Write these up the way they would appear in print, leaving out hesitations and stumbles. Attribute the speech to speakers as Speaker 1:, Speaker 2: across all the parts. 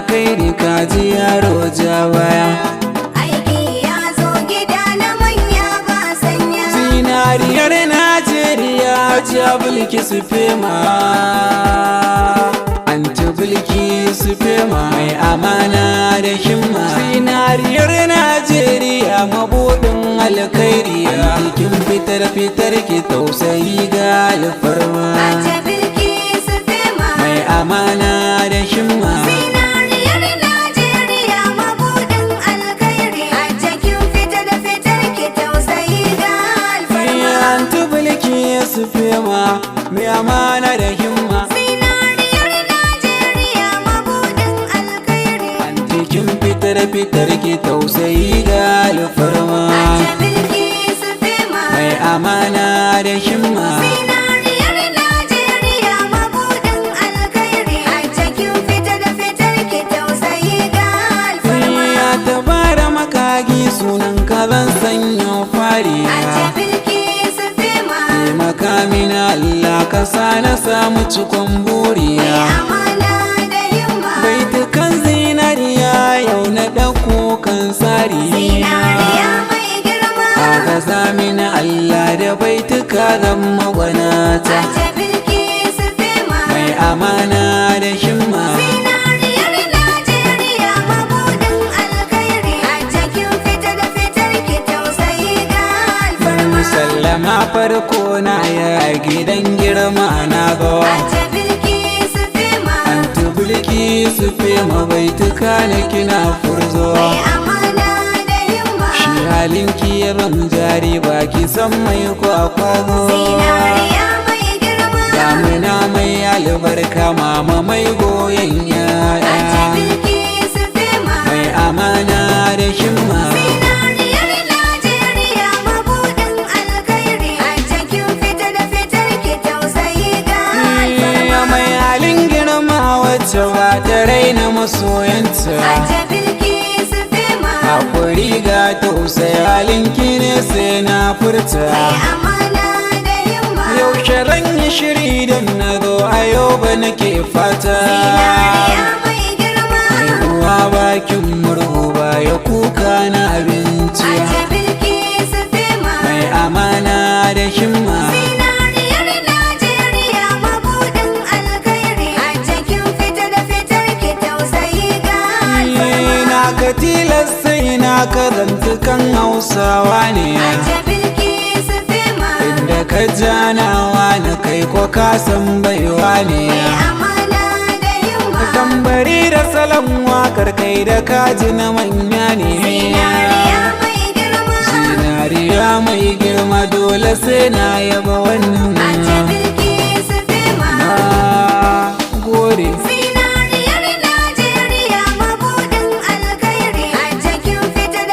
Speaker 1: kai ni kaji yaro ja baya.
Speaker 2: Aiki ya zo gida na manya ba sanya.
Speaker 1: Zinariyar Najeriya ja Bilkisu Fema, Anti Bilkisu Fema mai amana da himma. Zinariyar Najeriya mabuɗin alkhairi, kin fitar ki tausayi ga alfarma.
Speaker 2: Aje Bilkisu Fema
Speaker 1: Mai amana da himma.
Speaker 2: Zinariyar Najeriya mabuɗin alkhairi. Aje kin fitar ki tausayi ga alfarma.
Speaker 1: Anti Bilkisu Fema mai amana da himma.
Speaker 2: Zinariyar Najeriya mabuɗin alkhairi.
Speaker 1: Anti kin fitar ki tausayi ga alfarma.
Speaker 2: Aje Bilkisu Fema
Speaker 1: Mai amana da himma.
Speaker 2: Zinariyar Najeriya mabuɗin alkhairi. Aje kin fitar ki tausayi ga alfarma.
Speaker 1: Ya tabara makagi sunan ka zan sanya fari.
Speaker 2: Aje Bilkisu Fema
Speaker 1: Taimaka mini Allah ka sa na samu cikon buriya.
Speaker 2: amana da himma.
Speaker 1: Baitukan zinariya yau na ɗauko kan tsari.
Speaker 2: Zinariya mai girma.
Speaker 1: Aka mini Allah da baituka zan magwanata.
Speaker 2: Aje Bilkisu Fema
Speaker 1: Mai amana da himma.
Speaker 2: Zinariyar Najeriya mabuɗin alkhairi. Aje kin fitar ki tausayi ga alfarma.
Speaker 1: Sallama farko na ya gidan girma na zo.
Speaker 2: Aje Bilkisu Fema
Speaker 1: Anti Bilkisu Fema baituka na kina furzo.
Speaker 2: mai amana da himma.
Speaker 1: Shi halin ki ban jari baki san mai kwakwazo.
Speaker 2: Zinariya mai girma.
Speaker 1: Damina mai albarka mama mai goyon
Speaker 2: Aje
Speaker 1: yaya.
Speaker 2: Bilkisu Fema
Speaker 1: Mai amana da himma.
Speaker 2: Zinariyar Najeriya mabuɗin alkhairi. Aje kin fitar ki tausayi ga alfarma.
Speaker 1: Mai halin girma wacce ba ta raina masoyanta.
Speaker 2: Aje Bilkisu Fema
Speaker 1: Hakuri ga tausaya halinki ne sai na furta.
Speaker 2: mai amana da himma.
Speaker 1: Yaushe ran yi shiri don na zo a yau ba nake fata.
Speaker 2: Zinariya mai girma.
Speaker 1: Ruwa bakin murhu ba ya kuka na abinci.
Speaker 2: Aje Bilkisu Fema
Speaker 1: Mai amana da himma.
Speaker 2: Zinariyar Najeriya mabuɗin alkhairi. Aje kin fitar ki tausayi ga alfarma.
Speaker 1: Na ka tilasta ina karanta kan Hausawa ne.
Speaker 2: Aje Bilkisu Fema
Speaker 1: Inda ka janawa na kai ko ka san baiwa ne.
Speaker 2: mai amana da himma.
Speaker 1: Tambari da salon wakar kai da kaji na manya ne.
Speaker 2: Zinariya mai girma.
Speaker 1: Zinariya mai girma dole sai na yaba wannan.
Speaker 2: Aje Bilkisu Fema
Speaker 1: Na gode.
Speaker 2: Zinariyar Najeriya mabuɗin alkhairi. Aje kin fitar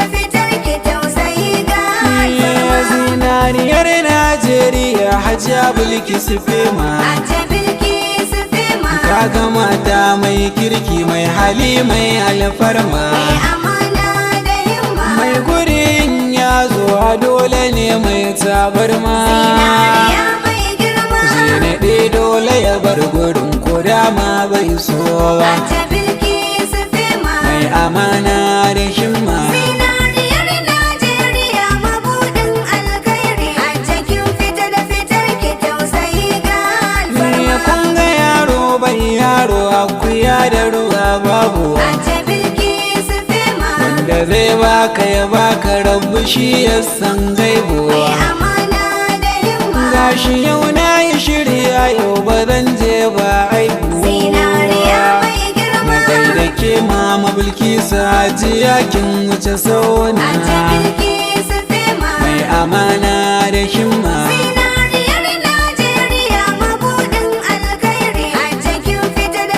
Speaker 2: ki tausayi ga alfarma.
Speaker 1: Zinariyar Najeriya Hajiya Bilkisu Fema.
Speaker 2: Aje Bilkisu Fema
Speaker 1: Kaga mata mai kirki mai hali mai alfarma.
Speaker 2: mai amana da himma.
Speaker 1: Mai gurin ya zo a dole ne mai tabarma.
Speaker 2: Zinariya mai girma.
Speaker 1: Zinaɗe dole ya bar gurin ko dama bai so ba.
Speaker 2: Aje Bilkisu Fema
Speaker 1: Mai amana da himma.
Speaker 2: Zinariyar Najeriya mabuɗin alkhairi. Aje kin fitar ki tausayi ga
Speaker 1: Ya
Speaker 2: alfarma.
Speaker 1: kunga yaro bai yaro akuya da ruwa babu.
Speaker 2: Aje Bilkisu Fema
Speaker 1: Wanda zai baka ya baka rabu shi ya san gaibu.
Speaker 2: mai amana da himma.
Speaker 1: Gashi yau na yi shirya yau ba zan je ba aibu.
Speaker 2: Zinariya mai girma.
Speaker 1: Na gaida ke mama Bilkisu Hajiya kin wuce sauna.
Speaker 2: Aje Bilkisu Fema
Speaker 1: Mai amana da himma.
Speaker 2: Zinariyar Najeriya mabuɗin alkhairi. Aje kin fitar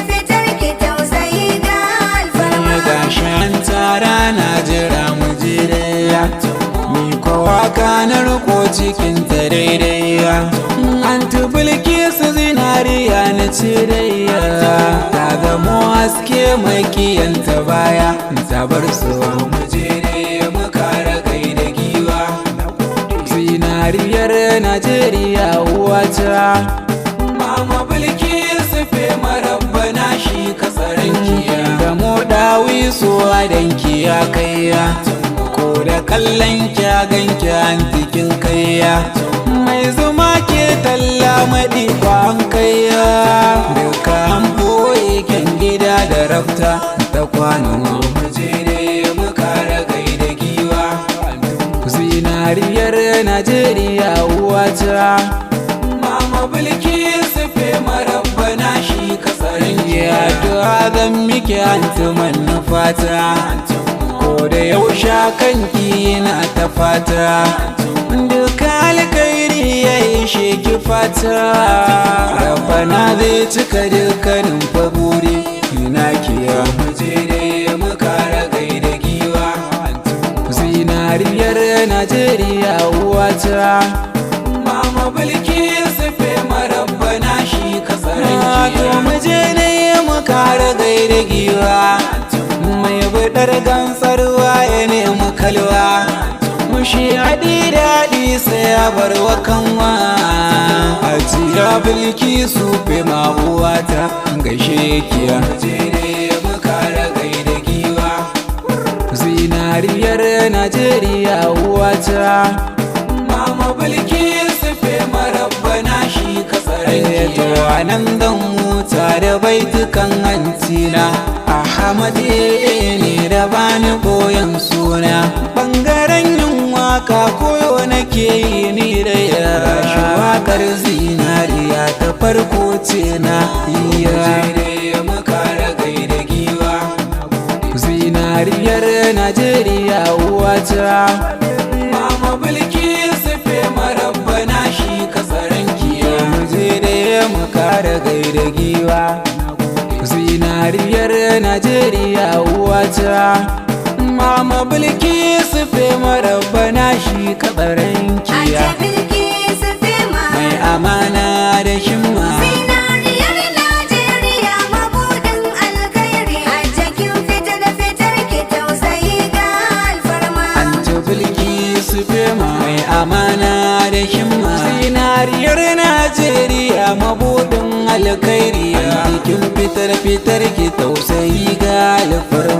Speaker 2: ki tausayi ga alfarma.
Speaker 1: Gashi an tara na jira mu je daya. Mi kowa na riko cikin ta daidai. Anti Bilkisu zinariya na ce daya. Ta zamo haske mai kiyanta baya. Ta bar su mu je daya mu kare kai da giwa. Zinariyar Najeriya uwata. Mama Bilkisu Fema rabbana shi ka tsaron kiya. Da mu suwa danki ya kaiya, ko da kallon kya ganki antikin kaiya, mai zuma ke talla maɗi kwan kaiya, duka an boye kyan gida da rafta ta kwanon mujere muka ragai da giwa. Zinariyar Najeriya uwata, Mama Bilkisu fe marabbana shi kasarin jiya, addu'a zan miki antuman na fata, ko da yaushe kanki na ta fata, duka alkairi ya ishe ki fata, rabbana zai cika dukkanin faburi na kiya mujere muka ragai da giwa. Zinariyar Najeriya uwata, Mama Bilkisu fe marabbana shi kasarin jiya, to muje ne muka ragai da giwa, mai budar gansarwa ya nemi kalwa, mushi haɗi daɗi sai ya bar wa kanwa. Hajiya Bilkisu fe ma uwata gaishe kiya mujere muka ragai da giwa. Zinariyar Najeriya uwata, Mama Bilkisu fe marabbana shi kasarin jiya, to anan zan huta da baitukan hantina, Ahmad ne da bani boyan suna, bangaren yin waka koyo nake yi ni da yara, shi wakar zinariya ta farko ce na iya muka ragai da giwa. Zinariyar Najeriya uwata, Mama Bilkisu fe marabbana shi kasarin kiya, muje da muka ragai da giwa. Zinariyar Najeriya uwata, Mama Bilkisu fe marabbana shi kasarin kiya,
Speaker 2: Aje Bilkisu fe ma
Speaker 1: mai amana da shimma.
Speaker 2: Zinariyar Najeriya mabudin alkhairi, aje kin fita da fitar ki tausayi ga alfarma.
Speaker 1: Anta Bilkisu fe mai amana da himma. Zinariyar Najeriya mabudin alkhairi, kin fitar ki tausayi ga alfarma.